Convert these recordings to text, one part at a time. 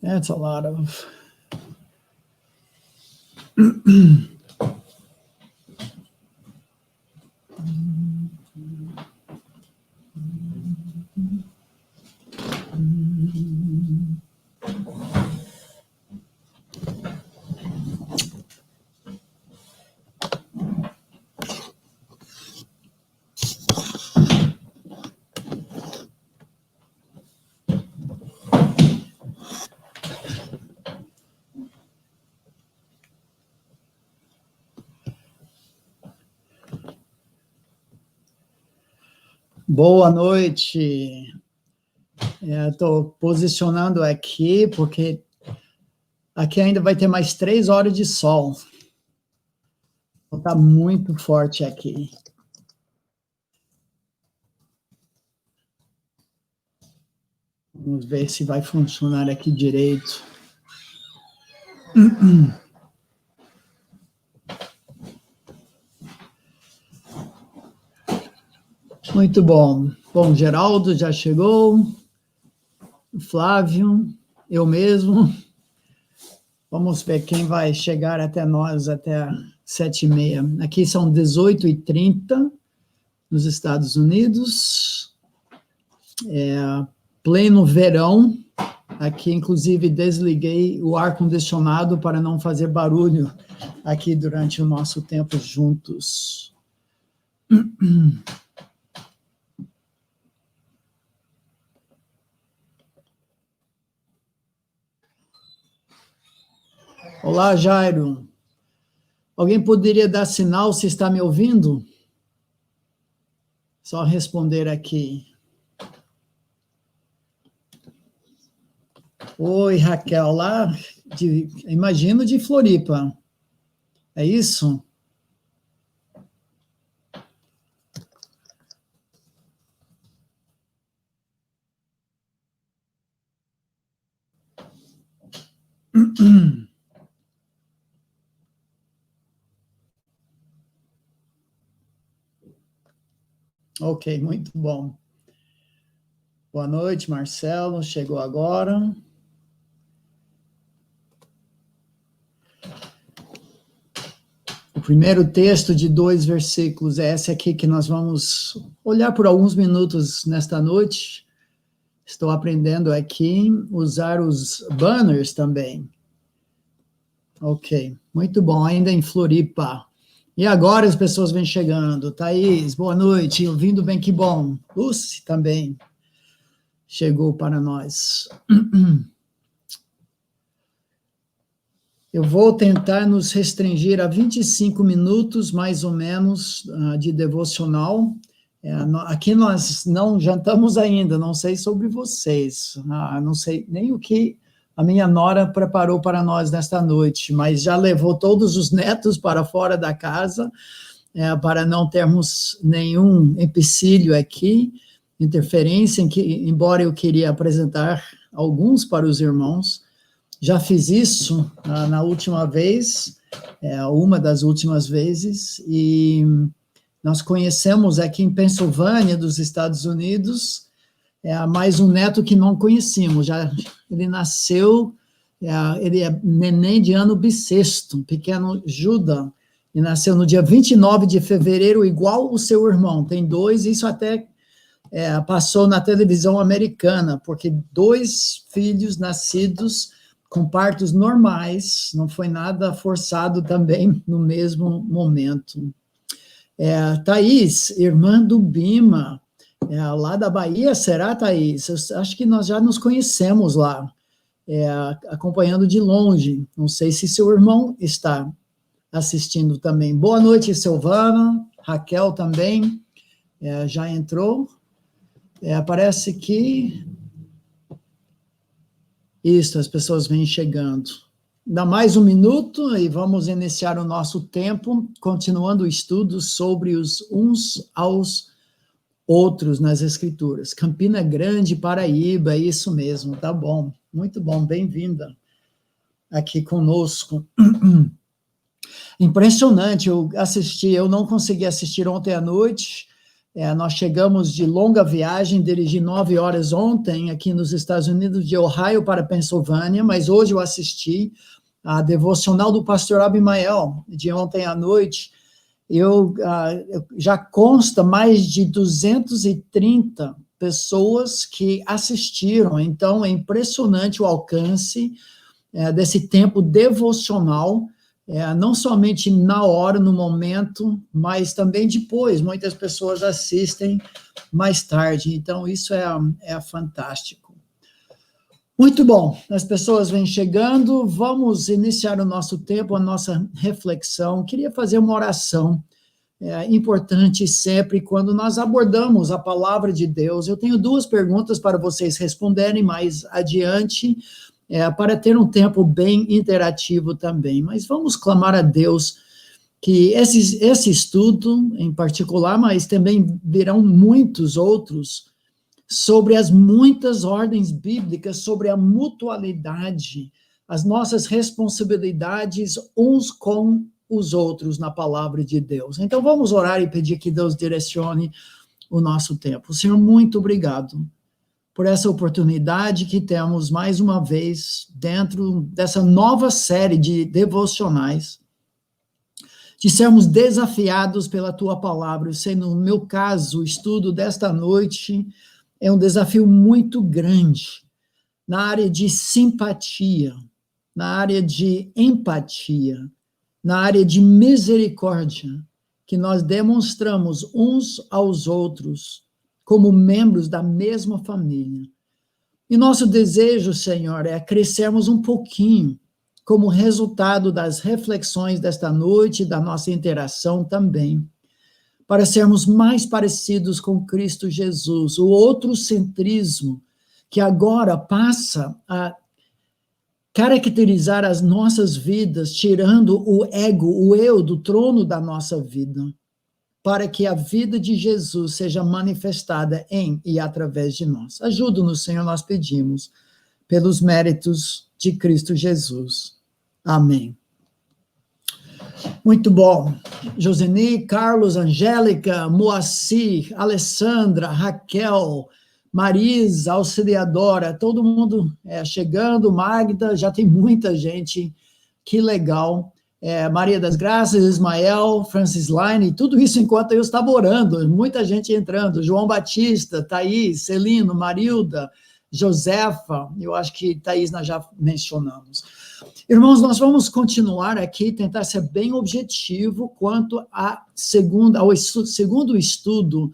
That's a lot of... Boa noite. Estou posicionando aqui, porque aqui ainda vai ter mais 3 horas de sol. Está muito forte aqui. Vamos ver se vai funcionar aqui direito. Muito bom. Bom, Geraldo já chegou. Flávio, eu mesmo. Vamos ver quem vai chegar até nós até 7h30. Aqui são 18h30 nos Estados Unidos. Pleno verão. Aqui, inclusive, desliguei o ar-condicionado para não fazer barulho aqui durante o nosso tempo juntos. Olá, Jairo. Alguém poderia dar sinal se está me ouvindo? Só responder aqui. Oi, Raquel, lá, imagino de Floripa. É isso? Ok, muito bom. Boa noite, Marcelo, chegou agora. O primeiro texto de 2 versículos é esse aqui que nós vamos olhar por alguns minutos nesta noite. Estou aprendendo aqui usar os banners também. Ok, muito bom, ainda em Floripa. E agora as pessoas vêm chegando. Thaís, boa noite, ouvindo bem, que bom. Lucy também chegou para nós. Eu vou tentar nos restringir a 25 minutos, mais ou menos, de devocional. Aqui nós não jantamos ainda, não sei sobre vocês, não sei nem o que a minha nora preparou para nós nesta noite, mas já levou todos os netos para fora da casa, para não termos nenhum empecilho aqui, interferência, embora eu queria apresentar alguns para os irmãos. Já fiz isso na última vez, uma das últimas vezes, e nós conhecemos aqui em Pensilvânia, dos Estados Unidos, mais um neto que não conhecíamos. Ele nasceu, ele é neném de ano bissexto, um pequeno Judah, e nasceu no dia 29 de fevereiro, igual o seu irmão. Tem 2, isso até passou na televisão americana, porque 2 filhos nascidos com partos normais, não foi nada forçado também no mesmo momento. Thaís, irmã do Bima, lá da Bahia, será, Thaís? Eu acho que nós já nos conhecemos lá, acompanhando de longe. Não sei se seu irmão está assistindo também. Boa noite, Silvana, Raquel também, já entrou. Parece que... Isso, as pessoas vêm chegando. Dá mais um minuto e vamos iniciar o nosso tempo, continuando o estudo sobre os uns aos outros nas Escrituras. Campina Grande, Paraíba, isso mesmo, tá bom. Muito bom, bem-vinda aqui conosco. Impressionante, eu não consegui assistir ontem à noite, Nós chegamos de longa viagem, dirigi 9 horas ontem aqui nos Estados Unidos, de Ohio para Pensilvânia, mas hoje eu assisti a devocional do pastor Abimael, de ontem à noite. Já consta mais de 230 pessoas que assistiram, então é impressionante o alcance desse tempo devocional, não somente na hora, no momento, mas também depois. Muitas pessoas assistem mais tarde, então isso é fantástico. Muito bom, as pessoas vêm chegando, vamos iniciar o nosso tempo, a nossa reflexão. Queria fazer uma oração importante sempre quando nós abordamos a palavra de Deus. Eu tenho 2 perguntas para vocês responderem mais adiante, para ter um tempo bem interativo também. Mas vamos clamar a Deus que esse estudo em particular, mas também virão muitos outros, sobre as muitas ordens bíblicas, sobre a mutualidade, as nossas responsabilidades uns com os outros na palavra de Deus. Então vamos orar e pedir que Deus direcione o nosso tempo. Senhor, muito obrigado por essa oportunidade que temos mais uma vez dentro dessa nova série de devocionais, de sermos desafiados pela tua palavra. Sendo no meu caso, o estudo desta noite é um desafio muito grande na área de simpatia, na área de empatia, na área de misericórdia, que nós demonstramos uns aos outros como membros da mesma família. E nosso desejo, Senhor, é crescermos um pouquinho como resultado das reflexões desta noite, da nossa interação também, para sermos mais parecidos com Cristo Jesus, o outrocentrismo que agora passa a caracterizar as nossas vidas, tirando o ego, o eu, do trono da nossa vida, para que a vida de Jesus seja manifestada em e através de nós. Ajuda-nos, Senhor, nós pedimos, pelos méritos de Cristo Jesus. Amém. Muito bom. Joseni, Carlos, Angélica, Moacir, Alessandra, Raquel, Marisa, Auxiliadora, todo mundo chegando, Magda, já tem muita gente, que legal. Maria das Graças, Ismael, Francis Line, tudo isso enquanto eu estava orando, muita gente entrando, João Batista, Thaís, Celino, Marilda, Josefa, eu acho que Thaís nós já mencionamos. Irmãos, nós vamos continuar aqui, tentar ser bem objetivo quanto ao segundo estudo,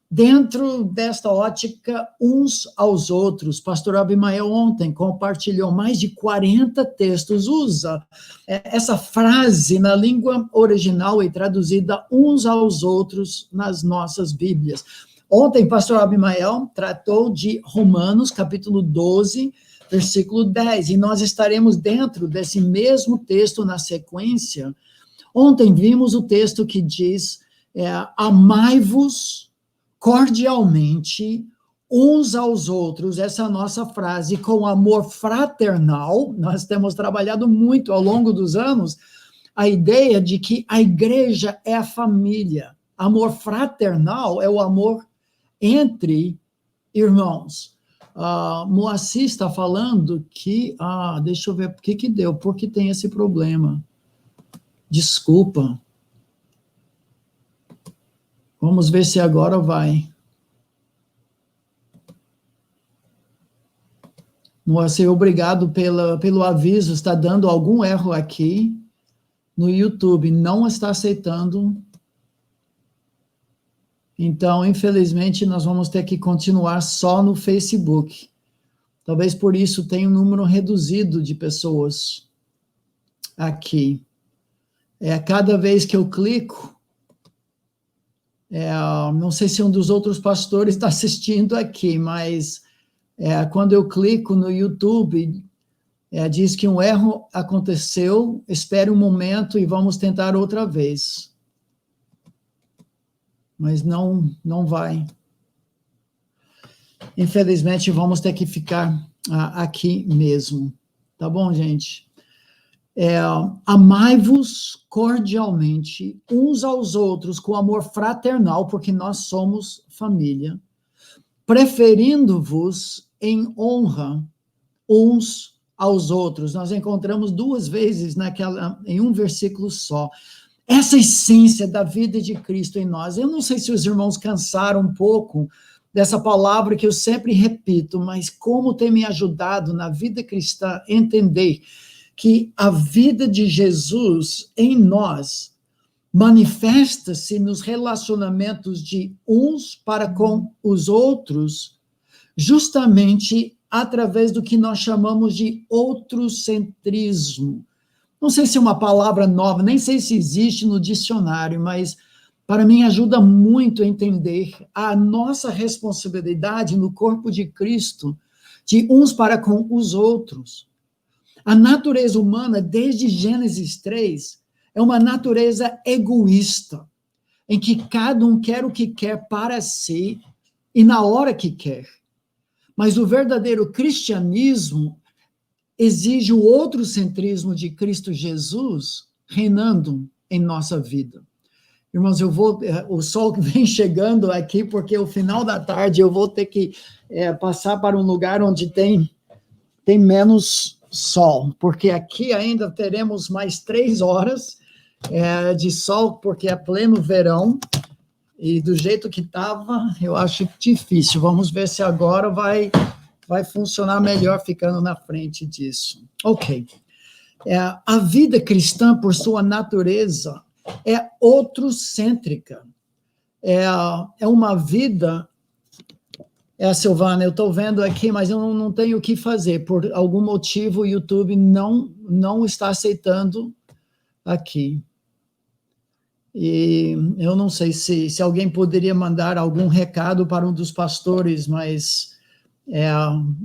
dentro desta ótica, uns aos outros. Pastor Abimael ontem compartilhou mais de 40 textos, usa essa frase na língua original e traduzida uns aos outros nas nossas Bíblias. Ontem, pastor Abimael tratou de Romanos, capítulo 12, versículo 10, e nós estaremos dentro desse mesmo texto na sequência. Ontem vimos o texto que diz, amai-vos cordialmente uns aos outros, essa nossa frase, com amor fraternal. Nós temos trabalhado muito ao longo dos anos a ideia de que a igreja é a família. Amor fraternal é o amor entre irmãos. Moacir está falando que, deixa eu ver por que deu, por que tem esse problema. Desculpa. Vamos ver se agora vai. Moacir, obrigado pelo aviso. Está dando algum erro aqui no YouTube. Não está aceitando. Então, infelizmente, nós vamos ter que continuar só no Facebook. Talvez por isso tenha um número reduzido de pessoas aqui. Cada vez que eu clico, não sei se um dos outros pastores está assistindo aqui, mas quando eu clico no YouTube, diz que um erro aconteceu, espere um momento e vamos tentar outra vez. Mas não vai. Infelizmente, vamos ter que ficar aqui mesmo. Tá bom, gente? amai-vos cordialmente uns aos outros com amor fraternal, porque nós somos família, preferindo-vos em honra uns aos outros. Nós encontramos 2 vezes em um versículo só. Essa essência da vida de Cristo em nós. Eu não sei se os irmãos cansaram um pouco dessa palavra que eu sempre repito, mas como tem me ajudado na vida cristã entender que a vida de Jesus em nós manifesta-se nos relacionamentos de uns para com os outros, justamente através do que nós chamamos de outrocentrismo. Não sei se é uma palavra nova, nem sei se existe no dicionário, mas para mim ajuda muito a entender a nossa responsabilidade no corpo de Cristo, de uns para com os outros. A natureza humana, desde Gênesis 3, é uma natureza egoísta, em que cada um quer o que quer para si e na hora que quer. Mas o verdadeiro cristianismo exige o outrocentrismo de Cristo Jesus reinando em nossa vida. Irmãos, o sol que vem chegando aqui, porque o final da tarde eu vou ter que passar para um lugar onde tem menos sol, porque aqui ainda teremos mais 3 horas de sol, porque é pleno verão, e do jeito que estava, eu acho difícil. Vamos ver se agora vai funcionar melhor ficando na frente disso. Ok. A vida cristã, por sua natureza, é outrocêntrica. É uma vida... Silvana, eu estou vendo aqui, mas eu não tenho o que fazer. Por algum motivo, o YouTube não está aceitando aqui. E eu não sei se alguém poderia mandar algum recado para um dos pastores, mas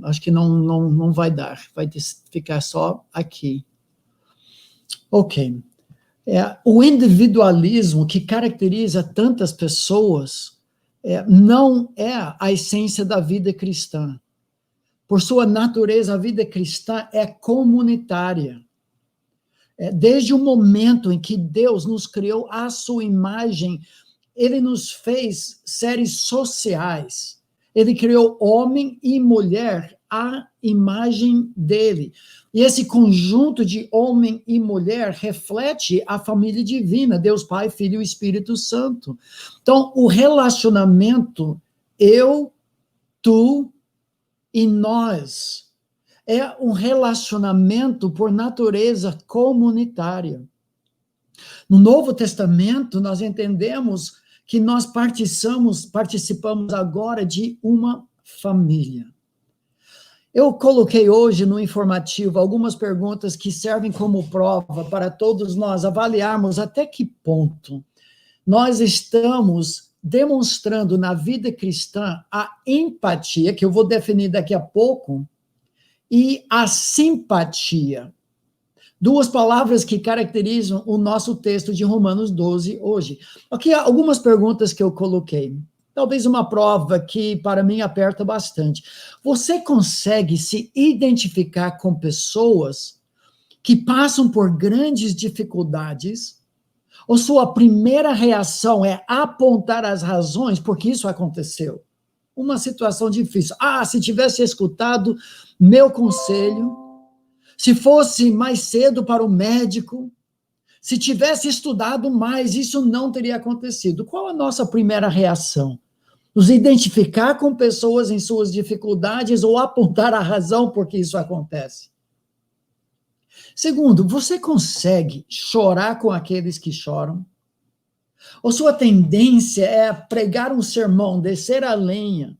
acho que não vai dar. Vai ficar só aqui. Ok. O individualismo que caracteriza tantas pessoas não é a essência da vida cristã. Por sua natureza, a vida cristã é comunitária. Desde o momento em que Deus nos criou à sua imagem, ele nos fez seres sociais. Ele criou homem e mulher à imagem dele. E esse conjunto de homem e mulher reflete a família divina, Deus Pai, Filho e Espírito Santo. Então, o relacionamento eu, tu e nós é um relacionamento por natureza comunitária. No Novo Testamento, nós entendemos que nós participamos agora de uma família. Eu coloquei hoje no informativo algumas perguntas que servem como prova para todos nós avaliarmos até que ponto nós estamos demonstrando na vida cristã a empatia, que eu vou definir daqui a pouco, e a simpatia. 2 palavras que caracterizam o nosso texto de Romanos 12 hoje. Aqui há algumas perguntas que eu coloquei. Talvez uma prova que, para mim, aperta bastante. Você consegue se identificar com pessoas que passam por grandes dificuldades, ou sua primeira reação é apontar as razões por que isso aconteceu? Uma situação difícil. Se tivesse escutado meu conselho, se fosse mais cedo para o médico, se tivesse estudado mais, isso não teria acontecido. Qual a nossa primeira reação? Nos identificar com pessoas em suas dificuldades ou apontar a razão por que isso acontece? Segundo, você consegue chorar com aqueles que choram? Ou sua tendência é pregar um sermão, descer a lenha,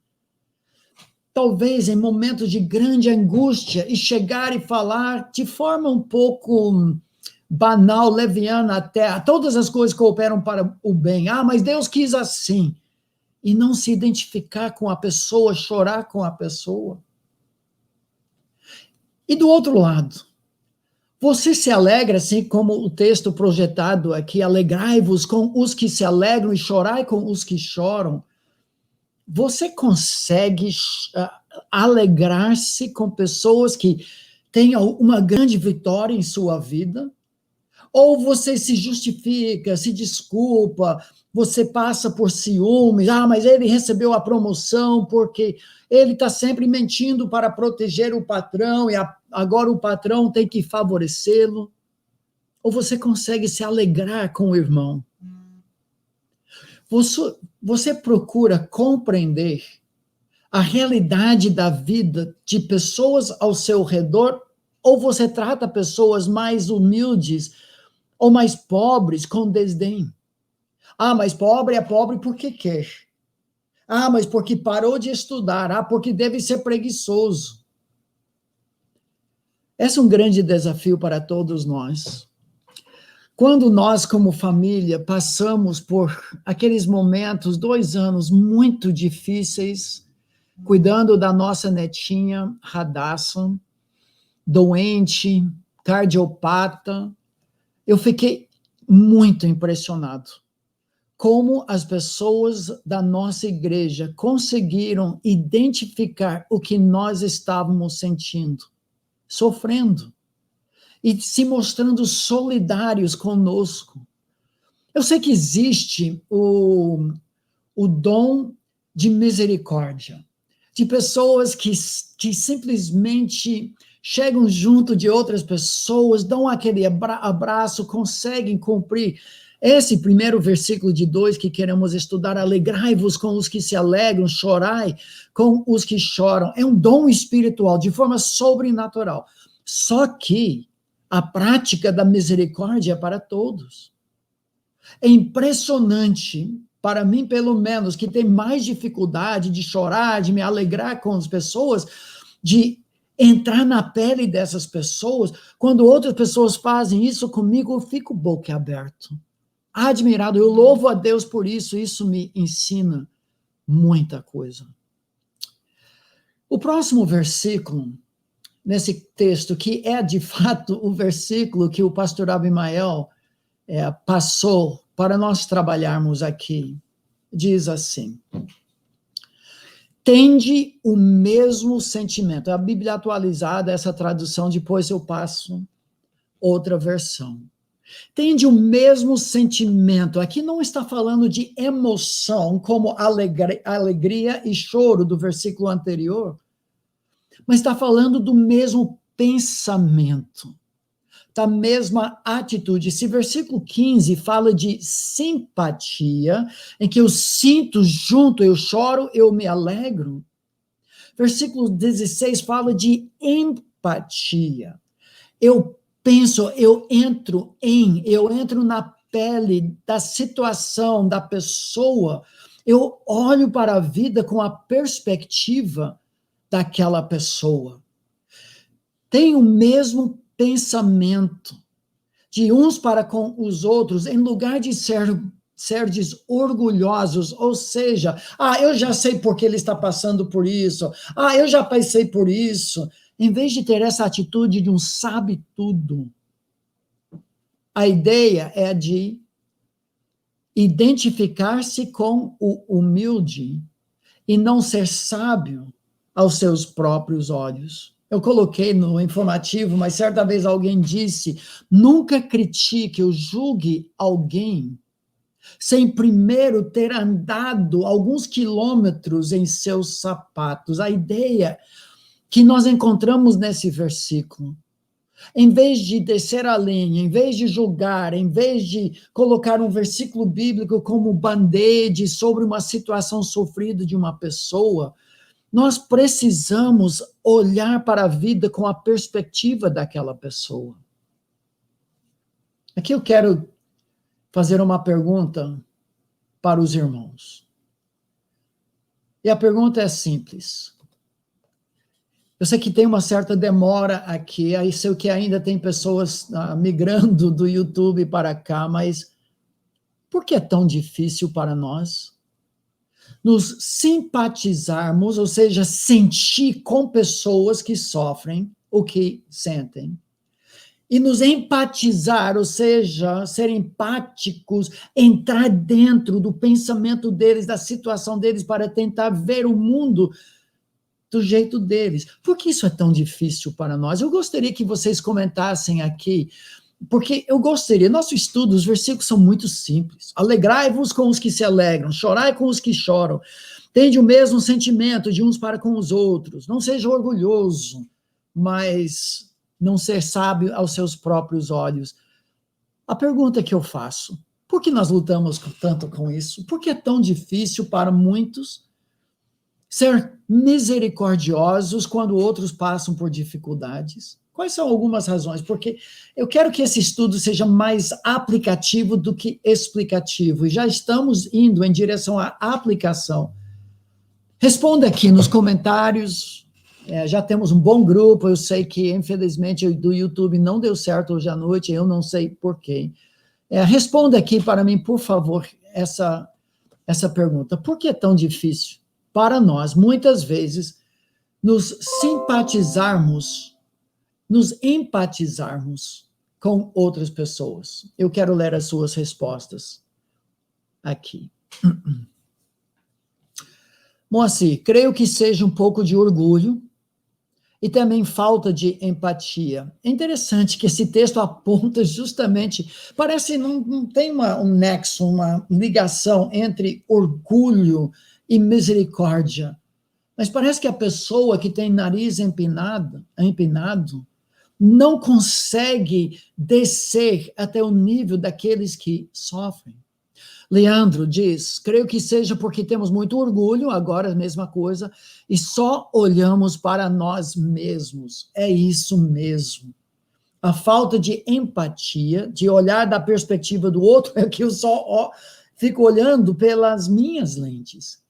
talvez em momentos de grande angústia, e chegar e falar de forma um pouco banal, leviana até, todas as coisas cooperam para o bem. Mas Deus quis assim. E não se identificar com a pessoa, chorar com a pessoa. E do outro lado, você se alegra, assim como o texto projetado aqui, alegrai-vos com os que se alegram e chorai com os que choram. Você consegue alegrar-se com pessoas que tem uma grande vitória em sua vida, ou você se justifica, se desculpa, você passa por ciúmes, mas ele recebeu a promoção porque ele está sempre mentindo para proteger o patrão, e agora o patrão tem que favorecê-lo. Ou você consegue se alegrar com o irmão? Você procura compreender a realidade da vida de pessoas ao seu redor, ou você trata pessoas mais humildes ou mais pobres com desdém? Mas pobre é pobre porque quer. Mas porque parou de estudar. Porque deve ser preguiçoso. Esse é um grande desafio para todos nós. Quando nós, como família, passamos por aqueles momentos, 2 anos muito difíceis, cuidando da nossa netinha, Radassa, doente, cardiopata, eu fiquei muito impressionado como as pessoas da nossa igreja conseguiram identificar o que nós estávamos sentindo, sofrendo, e se mostrando solidários conosco. Eu sei que existe o dom de misericórdia, de pessoas que simplesmente chegam junto de outras pessoas, dão aquele abraço, conseguem cumprir esse primeiro versículo de 2 que queremos estudar: alegrai-vos com os que se alegram, chorai com os que choram. É um dom espiritual, de forma sobrenatural. Só que a prática da misericórdia é para todos. É impressionante, para mim, pelo menos, que tem mais dificuldade de chorar, de me alegrar com as pessoas, de entrar na pele dessas pessoas. Quando outras pessoas fazem isso comigo, eu fico boquiaberto, admirado. Eu louvo a Deus por isso. Isso me ensina muita coisa. O próximo versículo, nesse texto, que é de fato o versículo que o pastor Abimael passou para nós trabalharmos aqui, diz assim: tende o mesmo sentimento. A Bíblia atualizada, essa tradução, depois eu passo outra versão. Tende o mesmo sentimento. Aqui não está falando de emoção, como alegria e choro do versículo anterior, mas está falando do mesmo pensamento, da mesma atitude. Esse versículo 15 fala de simpatia, em que eu sinto junto, eu choro, eu me alegro. Versículo 16 fala de empatia. Eu penso, eu entro na pele da situação, da pessoa, eu olho para a vida com a perspectiva daquela pessoa. Tem o mesmo pensamento de uns para com os outros, em lugar de serdes orgulhosos, ou seja, eu já sei porque ele está passando por isso, eu já passei por isso. Em vez de ter essa atitude de um sabe-tudo, a ideia é de identificar-se com o humilde e não ser sábio aos seus próprios olhos. Eu coloquei no informativo, mas certa vez alguém disse: nunca critique ou julgue alguém sem primeiro ter andado alguns quilômetros em seus sapatos. A ideia que nós encontramos nesse versículo, em vez de descer a linha, em vez de julgar, em vez de colocar um versículo bíblico como band-aid sobre uma situação sofrida de uma pessoa, nós precisamos olhar para a vida com a perspectiva daquela pessoa. Aqui eu quero fazer uma pergunta para os irmãos. E a pergunta é simples. Eu sei que tem uma certa demora aqui, aí sei que ainda tem pessoas migrando do YouTube para cá, mas por que é tão difícil para nós nos simpatizarmos, ou seja, sentir com pessoas que sofrem o que sentem, e nos empatizar, ou seja, ser empáticos, entrar dentro do pensamento deles, da situação deles, para tentar ver o mundo do jeito deles. Por que isso é tão difícil para nós? Eu gostaria que vocês comentassem aqui, porque eu gostaria, nosso estudo, os versículos são muito simples. Alegrai-vos com os que se alegram, chorai com os que choram. Tende o mesmo sentimento de uns para com os outros. Não seja orgulhoso, mas não ser sábio aos seus próprios olhos. A pergunta que eu faço, por que nós lutamos tanto com isso? Por que é tão difícil para muitos ser misericordiosos quando outros passam por dificuldades? Quais são algumas razões? Porque eu quero que esse estudo seja mais aplicativo do que explicativo, e já estamos indo em direção à aplicação. Responda aqui nos comentários, já temos um bom grupo, eu sei que, infelizmente, do YouTube não deu certo hoje à noite, eu não sei porquê. Responda aqui para mim, por favor, essa pergunta. Por que é tão difícil para nós, muitas vezes, nos empatizarmos com outras pessoas? Eu quero ler as suas respostas aqui. Moacir, creio que seja um pouco de orgulho e também falta de empatia. É interessante que esse texto aponta justamente, parece não tem um nexo, uma ligação entre orgulho e misericórdia, mas parece que a pessoa que tem nariz empinado não consegue descer até o nível daqueles que sofrem. Leandro diz, creio que seja porque temos muito orgulho, agora a mesma coisa, e só olhamos para nós mesmos. É isso mesmo. A falta de empatia, de olhar da perspectiva do outro, é que eu só fico olhando pelas minhas lentes.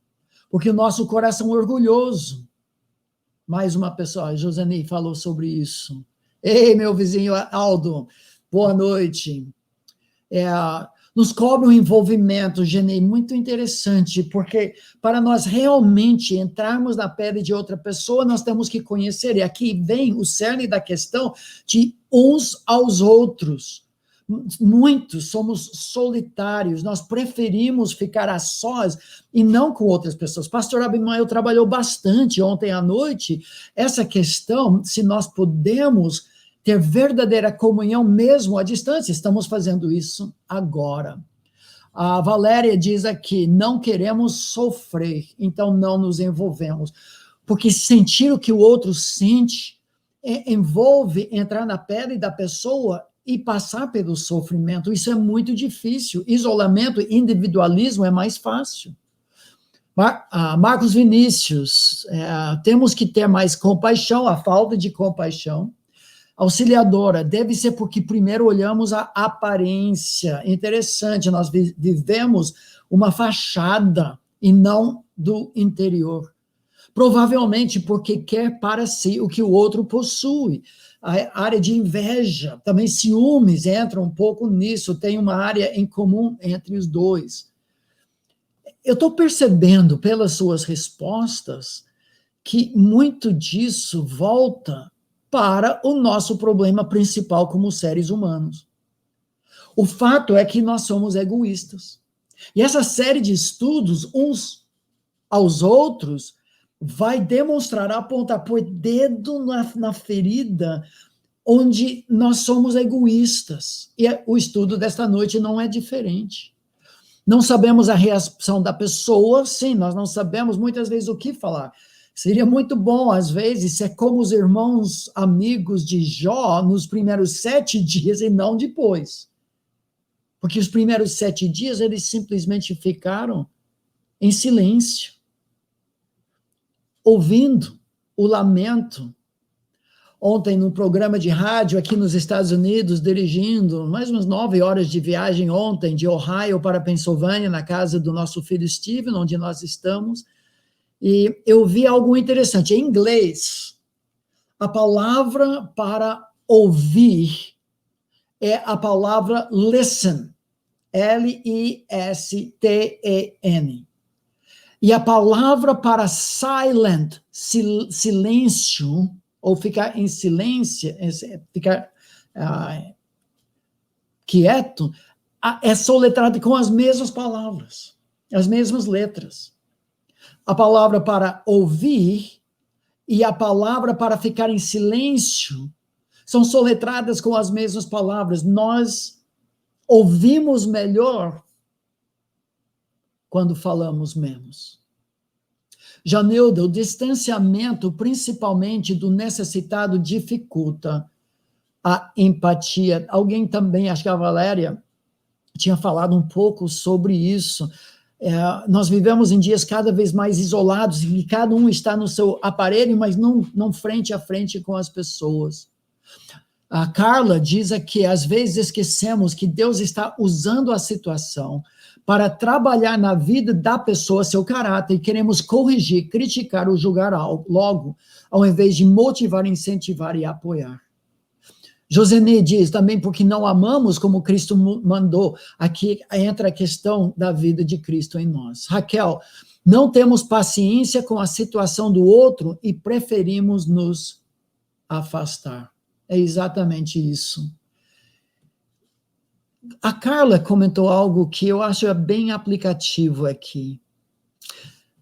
Porque o nosso coração é orgulhoso. Mais uma pessoa, a Josani falou sobre isso. Ei, meu vizinho Aldo, boa noite. Nos cobra um envolvimento, Genei, muito interessante, porque para nós realmente entrarmos na pele de outra pessoa, nós temos que conhecer, e aqui vem o cerne da questão de uns aos outros. Muitos somos solitários, nós preferimos ficar a sós e não com outras pessoas. Pastor Abimael trabalhou bastante ontem à noite essa questão, se nós podemos ter verdadeira comunhão mesmo à distância. Estamos fazendo isso agora. A Valéria diz aqui, não queremos sofrer, então não nos envolvemos. Porque sentir o que o outro sente envolve entrar na pele da pessoa e passar pelo sofrimento. Isso é muito difícil. Isolamento, individualismo é mais fácil. Marcos Vinícius, temos que ter mais compaixão, a falta de compaixão. Auxiliadora, deve ser porque primeiro olhamos a aparência. Interessante, nós vivemos uma fachada e não do interior. Provavelmente porque quer para si o que o outro possui. A área de inveja, também ciúmes entra um pouco nisso, tem uma área em comum entre os dois. Eu estou percebendo pelas suas respostas que muito disso volta para o nosso problema principal como seres humanos. O fato é que nós somos egoístas. E essa série de estudos, uns aos outros, vai demonstrar, apontar, pôr dedo na ferida onde nós somos egoístas. E o estudo desta noite não é diferente. Não sabemos a reação da pessoa, sim, nós não sabemos muitas vezes o que falar. Seria muito bom, às vezes, ser como os irmãos amigos de Jó nos primeiros 7 dias e não depois. Porque os primeiros 7 dias eles simplesmente ficaram em silêncio, ouvindo o lamento. Ontem, no programa de rádio aqui nos Estados Unidos, dirigindo mais umas 9 horas de viagem ontem, de Ohio para Pensilvânia, na casa do nosso filho Steven, onde nós estamos, e eu vi algo interessante. Em inglês, a palavra para ouvir é a palavra listen, L-I-S-T-E-N. E a palavra para silent, silêncio, ou ficar em silêncio, ficar quieto, é soletrado com as mesmas palavras, as mesmas letras. A palavra para ouvir e a palavra para ficar em silêncio são soletradas com as mesmas palavras. Nós ouvimos melhor quando falamos menos. Janilda, o distanciamento, principalmente do necessitado, dificulta a empatia. Alguém também, acho que a Valéria, tinha falado um pouco sobre isso. Nós vivemos em dias cada vez mais isolados, e cada um está no seu aparelho, mas não frente a frente com as pessoas. A Carla diz aqui, às vezes esquecemos que Deus está usando a situação para trabalhar na vida da pessoa, seu caráter, e queremos corrigir, criticar ou julgar logo, ao invés de motivar, incentivar e apoiar. Josenê diz também, porque não amamos como Cristo mandou. Aqui entra a questão da vida de Cristo em nós. Raquel, não temos paciência com a situação do outro e preferimos nos afastar. É exatamente isso. A Carla comentou algo que eu acho bem aplicativo aqui.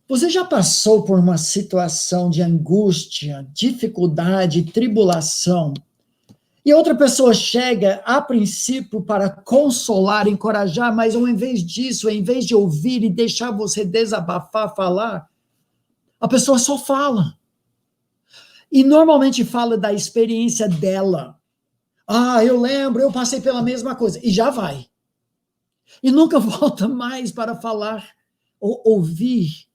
Você já passou por uma situação de angústia, dificuldade, tribulação, e outra pessoa chega, a princípio, para consolar, encorajar, mas ao invés disso, ao invés de ouvir e deixar você desabafar, falar, a pessoa só fala. E normalmente fala da experiência dela. Ah, eu lembro, eu passei pela mesma coisa. E já vai. E nunca volta mais para falar ou ouvir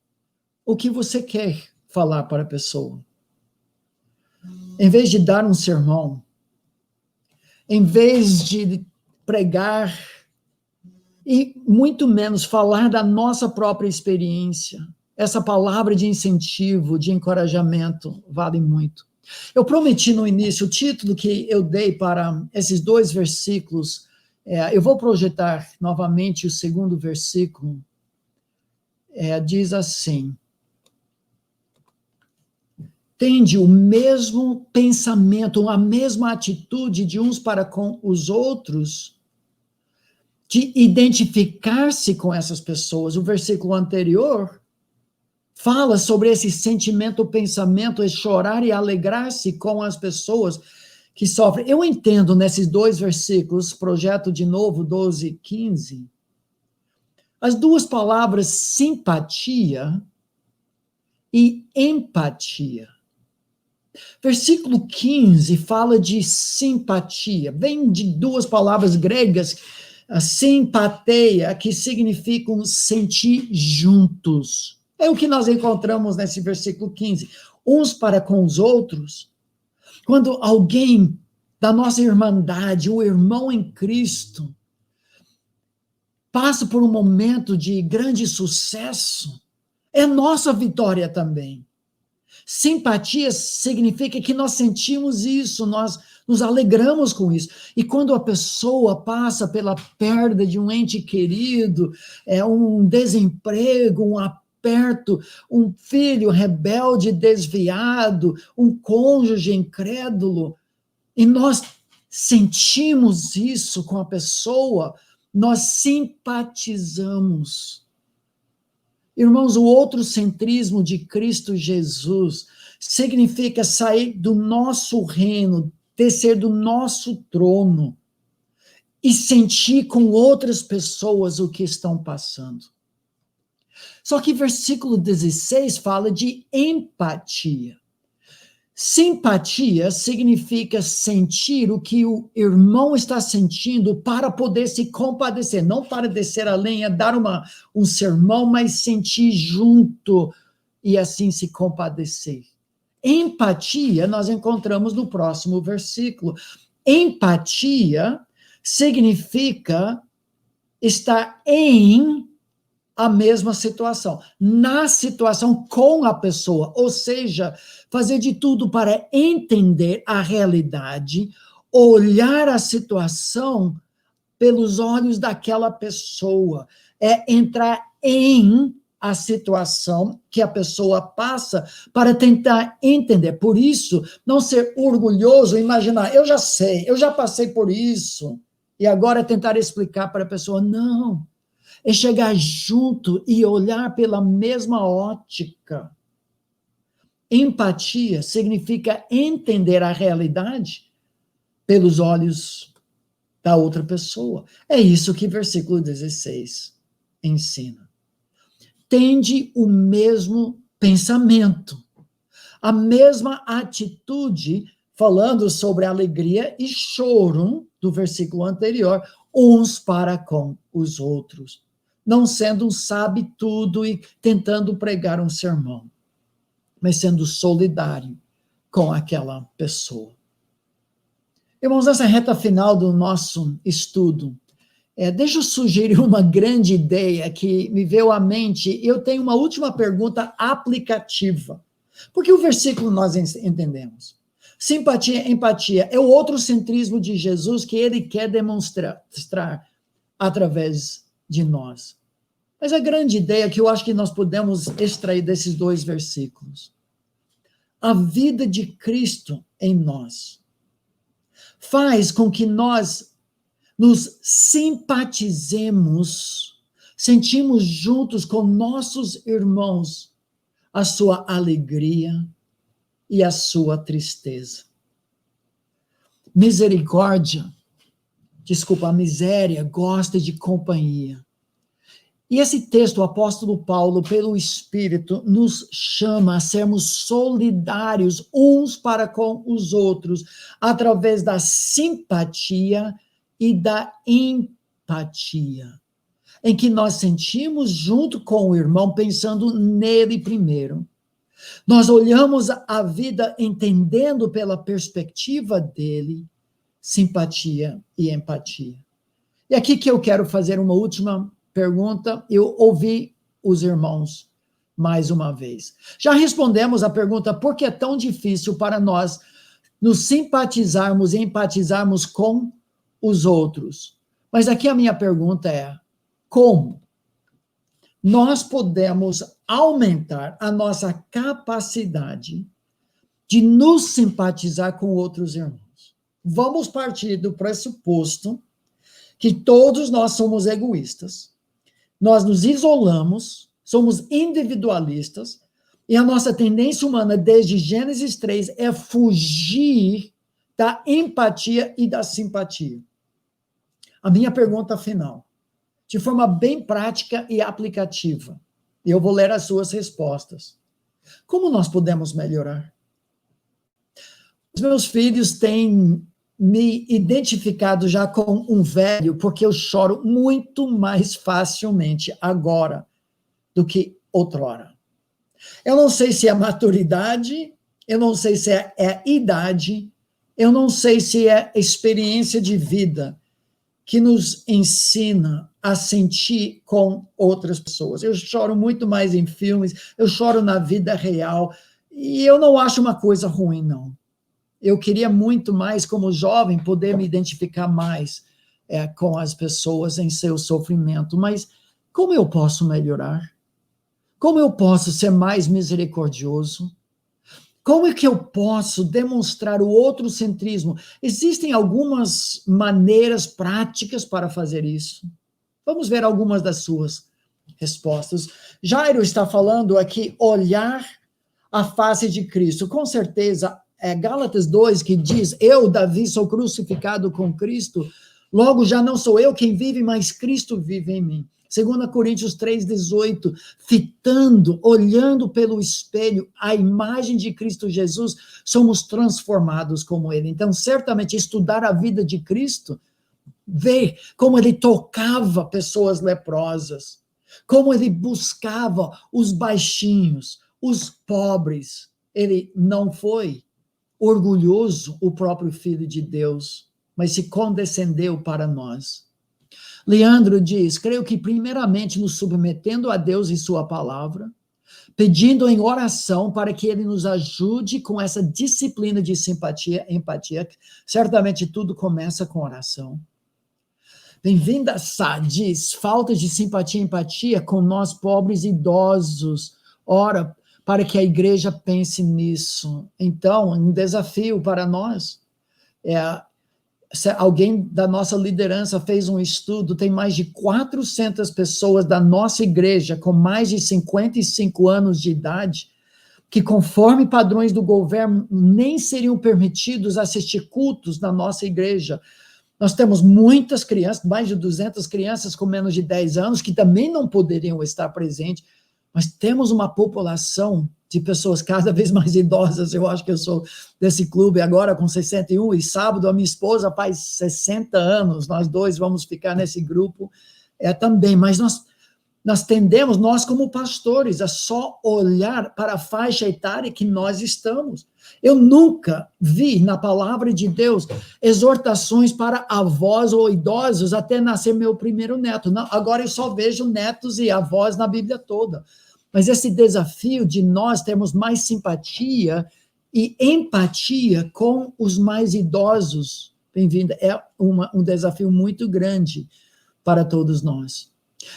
o que você quer falar para a pessoa. Em vez de dar um sermão, em vez de pregar, e muito menos falar da nossa própria experiência, essa palavra de incentivo, de encorajamento, vale muito. Eu prometi no início, o título que eu dei para esses 2 versículos, eu vou projetar novamente o 2º versículo, diz assim: tende o mesmo pensamento, a mesma atitude de uns para com os outros, de identificar-se com essas pessoas. O versículo anterior fala sobre esse sentimento, pensamento, é chorar e alegrar-se com as pessoas que sofrem. Eu entendo nesses 2 versículos, projeto de novo, 12 e 15, as 2 palavras simpatia e empatia. Versículo 15 fala de simpatia, vem de 2 palavras gregas, simpatia, que significam sentir juntos. É o que nós encontramos nesse versículo 15. Uns para com os outros. Quando alguém da nossa irmandade, o irmão em Cristo, passa por um momento de grande sucesso, é nossa vitória também. Simpatia significa que nós sentimos isso, nós nos alegramos com isso. E quando a pessoa passa pela perda de um ente querido, um desemprego, um aperto, um filho rebelde, desviado, um cônjuge incrédulo, e nós sentimos isso com a pessoa, nós simpatizamos. Irmãos, o outrocentrismo de Cristo Jesus significa sair do nosso reino, descer do nosso trono e sentir com outras pessoas o que estão passando. Só que versículo 16 fala de empatia. Simpatia significa sentir o que o irmão está sentindo para poder se compadecer, não para descer a lenha, dar um sermão, mas sentir junto e assim se compadecer. Empatia nós encontramos no próximo versículo. Empatia significa estar em a mesma situação, na situação com a pessoa, ou seja, fazer de tudo para entender a realidade, olhar a situação pelos olhos daquela pessoa, entrar em a situação que a pessoa passa para tentar entender. Por isso, não ser orgulhoso, imaginar, eu já sei, eu já passei por isso, e agora tentar explicar para a pessoa, não. É chegar junto e olhar pela mesma ótica. Empatia significa entender a realidade pelos olhos da outra pessoa. É isso que versículo 16 ensina. Tende o mesmo pensamento, a mesma atitude, falando sobre alegria e choro, do versículo anterior, uns para com os outros, não sendo um sabe-tudo e tentando pregar um sermão, mas sendo solidário com aquela pessoa. Irmãos, nessa reta final do nosso estudo, deixa eu sugerir uma grande ideia que me veio à mente. Eu tenho uma última pergunta aplicativa. Porque o versículo nós entendemos. Simpatia, empatia, é o outrocentrismo de Jesus que ele quer demonstrar através de nós. Mas a grande ideia que eu acho que nós podemos extrair desses dois versículos. A vida de Cristo em nós faz com que nós nos simpatizemos, sentimos juntos com nossos irmãos a sua alegria e a sua tristeza. A miséria gosta de companhia. E esse texto, o apóstolo Paulo, pelo Espírito, nos chama a sermos solidários uns para com os outros, através da simpatia e da empatia, em que nós sentimos junto com o irmão, pensando nele primeiro. Nós olhamos a vida entendendo pela perspectiva dele, simpatia e empatia. E aqui que eu quero fazer uma última pergunta. Eu ouvi os irmãos mais uma vez. Já respondemos a pergunta: por que é tão difícil para nós nos simpatizarmos e empatizarmos com os outros? Mas aqui a minha pergunta é: como nós podemos aumentar a nossa capacidade de nos simpatizar com outros irmãos? Vamos partir do pressuposto que todos nós somos egoístas, nós nos isolamos, somos individualistas, e a nossa tendência humana desde Gênesis 3 é fugir da empatia e da simpatia. A minha pergunta final, de forma bem prática e aplicativa, e eu vou ler as suas respostas. Como nós podemos melhorar? Os meus filhos têm me identificado já com um velho, porque eu choro muito mais facilmente agora do que outrora. Eu não sei se é maturidade, eu não sei se é idade, eu não sei se é experiência de vida que nos ensina a sentir com outras pessoas. Eu choro muito mais em filmes, eu choro na vida real, e eu não acho uma coisa ruim, não. Eu queria muito mais, como jovem, poder me identificar mais com as pessoas em seu sofrimento. Mas como eu posso melhorar? Como eu posso ser mais misericordioso? Como é que eu posso demonstrar o outrocentrismo? Existem algumas maneiras práticas para fazer isso. Vamos ver algumas das suas respostas. Jairo está falando aqui, olhar a face de Cristo. Com certeza, Gálatas 2, que diz, eu, Davi, sou crucificado com Cristo, logo já não sou eu quem vive, mas Cristo vive em mim. 2 Coríntios 3,18, fitando, olhando pelo espelho a imagem de Cristo Jesus, somos transformados como ele. Então, certamente, estudar a vida de Cristo, ver como ele tocava pessoas leprosas, como ele buscava os baixinhos, os pobres. Ele não foi orgulhoso, o próprio Filho de Deus, mas se condescendeu para nós. Leandro diz, creio que primeiramente nos submetendo a Deus e sua palavra, pedindo em oração para que ele nos ajude com essa disciplina de simpatia e empatia, certamente tudo começa com oração. Bem-vinda, Sá, diz, falta de simpatia e empatia com nós pobres e idosos, ora, para que a igreja pense nisso. Então, um desafio para nós. Alguém da nossa liderança fez um estudo, tem mais de 400 pessoas da nossa igreja com mais de 55 anos de idade, que, conforme padrões do governo, nem seriam permitidos assistir cultos na nossa igreja. Nós temos muitas crianças, mais de 200 crianças com menos de 10 anos, que também não poderiam estar presentes, mas temos uma população de pessoas cada vez mais idosas. Eu acho que eu sou desse clube agora com 61, e sábado a minha esposa faz 60 anos, nós dois vamos ficar nesse grupo também, mas nós tendemos, nós como pastores, a só olhar para a faixa etária que nós estamos. Eu nunca vi na palavra de Deus exortações para avós ou idosos até nascer meu primeiro neto. Não, agora eu só vejo netos e avós na Bíblia toda. Mas esse desafio de nós termos mais simpatia e empatia com os mais idosos, bem-vinda, é um desafio muito grande para todos nós.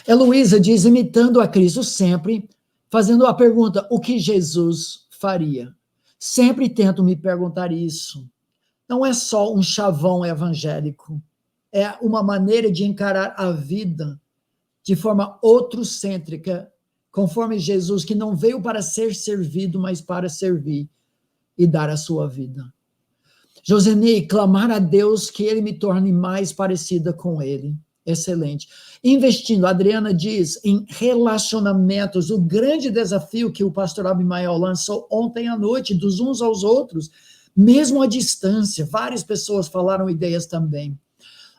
Heloísa diz, imitando a Cristo sempre, fazendo a pergunta, o que Jesus faria? Sempre tento me perguntar isso. Não é só um chavão evangélico, é uma maneira de encarar a vida de forma outrocêntrica, conforme Jesus, que não veio para ser servido, mas para servir e dar a sua vida. Josenei, clamar a Deus que ele me torne mais parecida com ele. Excelente. Investindo, a Adriana diz, em relacionamentos, o grande desafio que o pastor Abimael lançou ontem à noite, dos uns aos outros, mesmo à distância, várias pessoas falaram ideias também.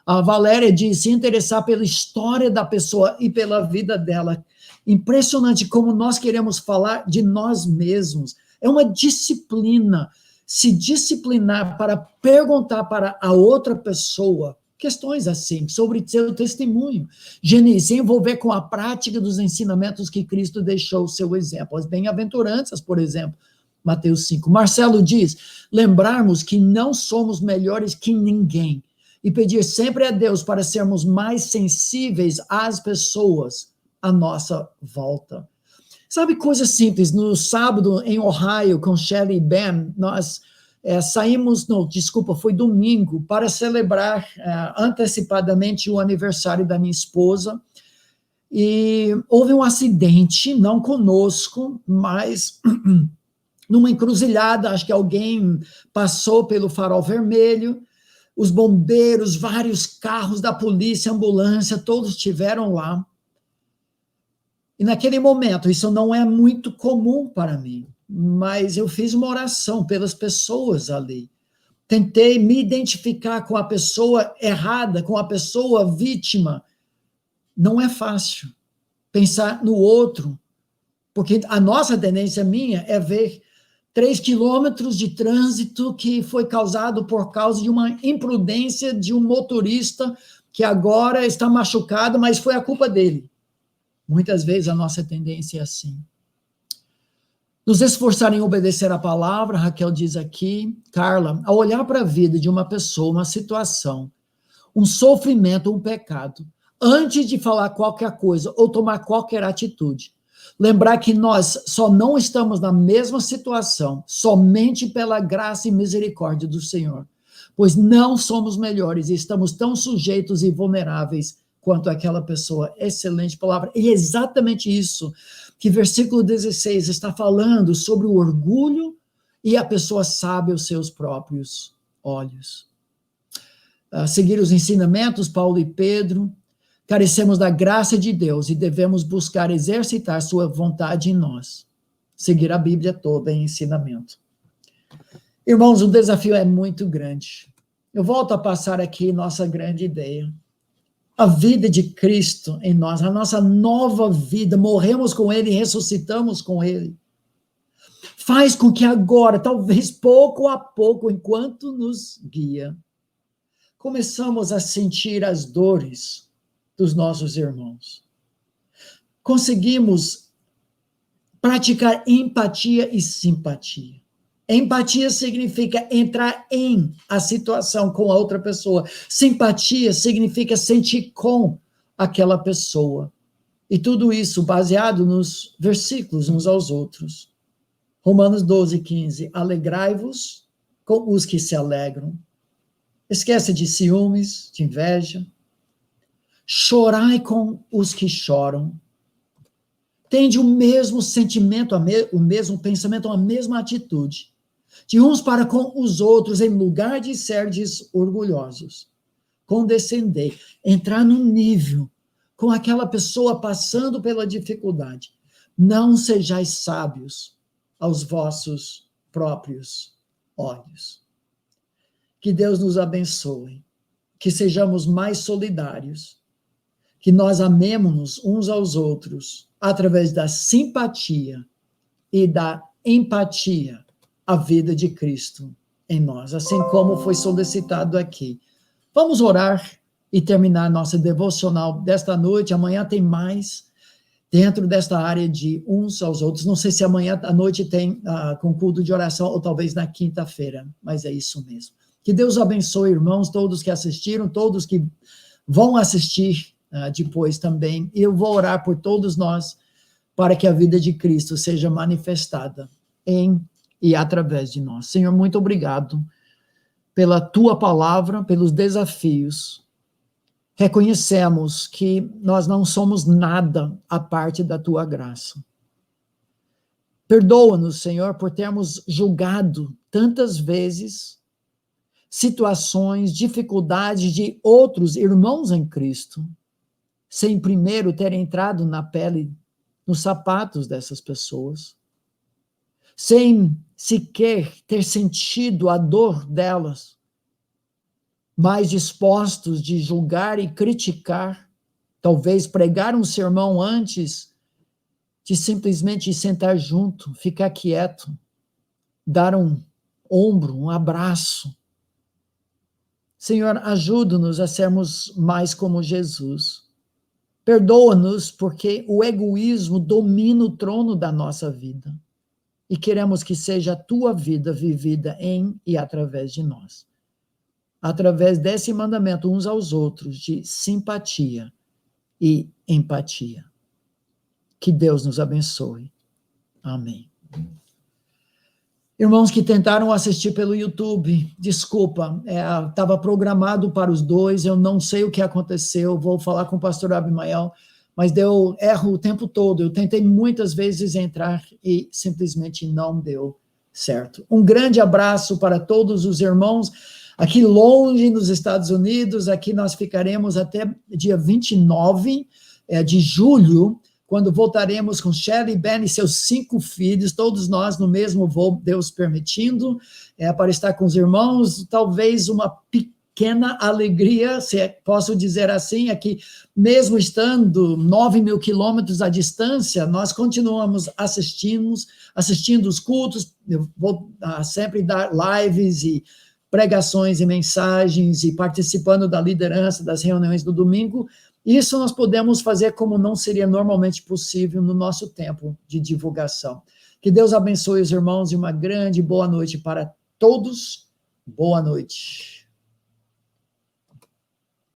A Valéria diz, se interessar pela história da pessoa e pela vida dela. Impressionante como nós queremos falar de nós mesmos. É uma disciplina, se disciplinar para perguntar para a outra pessoa questões assim, sobre seu testemunho. Genice, se envolver com a prática dos ensinamentos que Cristo deixou o seu exemplo. As bem-aventuranças, por exemplo, Mateus 5. Marcelo diz, lembrarmos que não somos melhores que ninguém e pedir sempre a Deus para sermos mais sensíveis às pessoas à nossa volta. Sabe, coisa simples, no sábado em Ohio, com Shelley e Ben, nós saímos, foi domingo, para celebrar antecipadamente o aniversário da minha esposa, e houve um acidente, não conosco, mas numa encruzilhada, acho que alguém passou pelo farol vermelho, os bombeiros, vários carros da polícia, ambulância, todos estiveram lá, e naquele momento, isso não é muito comum para mim, mas eu fiz uma oração pelas pessoas ali. Tentei me identificar com a pessoa errada, com a pessoa vítima. Não é fácil pensar no outro, porque a nossa tendência minha é ver 3 quilômetros de trânsito que foi causado por causa de uma imprudência de um motorista que agora está machucado, mas foi a culpa dele. Muitas vezes a nossa tendência é assim. Nos esforçar em obedecer a palavra, Raquel diz aqui, Carla, ao olhar para a vida de uma pessoa, uma situação, um sofrimento, um pecado, antes de falar qualquer coisa ou tomar qualquer atitude, lembrar que nós só não estamos na mesma situação somente pela graça e misericórdia do Senhor, pois não somos melhores e estamos tão sujeitos e vulneráveis quanto aquela pessoa. Excelente palavra. E é exatamente isso que versículo 16 está falando sobre o orgulho e a pessoa sabe os seus próprios olhos. Seguir os ensinamentos, Paulo e Pedro, carecemos da graça de Deus e devemos buscar exercitar sua vontade em nós. Seguir a Bíblia toda em ensinamento. Irmãos, o desafio é muito grande. Eu volto a passar aqui nossa grande ideia. A vida de Cristo em nós, a nossa nova vida, morremos com Ele e ressuscitamos com Ele, faz com que agora, talvez pouco a pouco, enquanto nos guia, começamos a sentir as dores dos nossos irmãos. Conseguimos praticar empatia e simpatia. Empatia significa entrar em a situação com a outra pessoa. Simpatia significa sentir com aquela pessoa. E tudo isso baseado nos versículos uns aos outros. Romanos 12, 15. Alegrai-vos com os que se alegram. Esquece de ciúmes, de inveja. Chorai com os que choram. tende o mesmo sentimento, o mesmo pensamento, a mesma atitude, de uns para com os outros, em lugar de serdes orgulhosos. Condescender, entrar no nível com aquela pessoa passando pela dificuldade. Não sejais sábios aos vossos próprios olhos. Que Deus nos abençoe, que sejamos mais solidários, que nós amemos-nos uns aos outros através da simpatia e da empatia à vida de Cristo em nós, assim como foi solicitado aqui. Vamos orar e terminar nossa devocional desta noite. Amanhã tem mais dentro desta área de uns aos outros. Não sei se amanhã à noite tem com culto de oração ou talvez na quinta-feira, mas é isso mesmo. Que Deus abençoe, irmãos, todos que assistiram, todos que vão assistir depois também. Eu vou orar por todos nós para que a vida de Cristo seja manifestada em e através de nós. Senhor, muito obrigado pela tua palavra, pelos desafios. Reconhecemos que nós não somos nada à parte da tua graça. Perdoa-nos, Senhor, por termos julgado tantas vezes situações, dificuldades de outros irmãos em Cristo, sem primeiro ter entrado na pele, nos sapatos dessas pessoas, sem sequer ter sentido a dor delas, mais dispostos de julgar e criticar, talvez pregar um sermão antes de simplesmente sentar junto, ficar quieto, dar um ombro, um abraço. Senhor, ajuda-nos a sermos mais como Jesus. Perdoa-nos porque o egoísmo domina o trono da nossa vida. E queremos que seja a tua vida vivida em e através de nós. Através desse mandamento uns aos outros de simpatia e empatia. Que Deus nos abençoe. Amém. Irmãos que tentaram assistir pelo YouTube, desculpa, estava programado para os dois, eu não sei o que aconteceu, vou falar com o pastor Abimael, mas deu erro o tempo todo, eu tentei muitas vezes entrar e simplesmente não deu certo. Um grande abraço para todos os irmãos, aqui longe nos Estados Unidos, aqui nós ficaremos até dia 29 de julho, quando voltaremos com Shelley, Ben e seus 5 filhos, todos nós no mesmo voo, Deus permitindo, para estar com os irmãos, talvez uma pequena alegria, se posso dizer assim, é que mesmo estando 9.000 quilômetros à distância, nós continuamos assistindo os cultos, eu vou sempre dar lives e pregações e mensagens e participando da liderança das reuniões do domingo. Isso nós podemos fazer como não seria normalmente possível no nosso tempo de divulgação. Que Deus abençoe os irmãos e uma grande boa noite para todos. Boa noite.